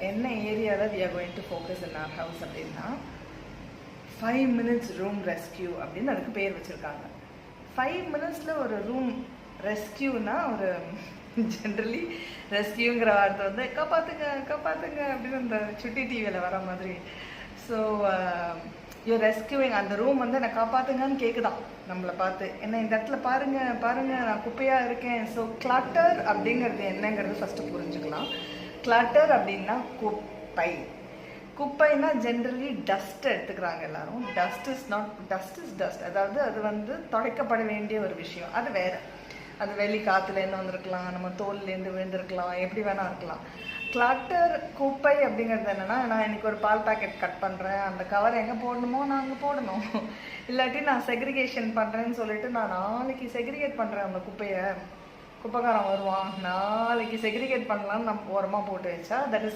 என்ன ஏரியாவில் we are going to focus in our house அப்படின்னா 5 minutes room rescue அப்படின்னு அதுக்கு பேர் வச்சுருக்காங்க. 5 minutesல ஒரு ரூம் ரெஸ்கியூனா ஒரு ஜென்ரலி ரெஸ்கியூங்கிற வார்த்தை வந்து காப்பாற்றுங்க காப்பாற்றுங்க அப்படின்னு அந்த சுட்டி டிவியில் வர மாதிரி. ஸோ யூ ரெஸ்கியூவிங் அந்த ரூம் வந்து என்னை காப்பாற்றுங்கன்னு கேட்குதான் நம்மளை பார்த்து. என்ன இந்த இடத்துல பாருங்கள் பாருங்கள் நான் குப்பையாக இருக்கேன். ஸோ கிளட்டர் அப்படிங்கிறது என்னங்கிறது ஃபஸ்ட்டு புரிஞ்சுக்கலாம். கிளட்டர் அப்படின்னா குப்பை. குப்பைனா ஜென்ரலி டஸ்ட் எடுத்துக்கிறாங்க எல்லாரும். Dust is dust. அதாவது அது வந்து துடைக்கப்பட வேண்டிய ஒரு விஷயம். அது வேறு. அது வெளி காற்றுலேருந்து வந்திருக்கலாம், நம்ம தோல்லேருந்து விழுந்திருக்கலாம், எப்படி வேணால் இருக்கலாம். கிளட்டர் குப்பை அப்படிங்கிறது என்னென்னா, நான் இன்றைக்கி ஒரு பால் பேக்கெட் கட் பண்ணுறேன், அந்த கவர் எங்கே போடணுமோ நான் அங்கே போடணும். இல்லாட்டி நான் செக்ரிகேஷன் பண்ணுறேன்னு சொல்லிட்டு நான் நாளைக்கு செக்ரிகேட் பண்ணுறேன் அந்த குப்பையை, குப்பைக்காரன் வருவான் நாளைக்கு செக்ரிகேட் பண்ணலான்னு நம்ம ஓரமாக போட்டு வச்சா தட் இஸ்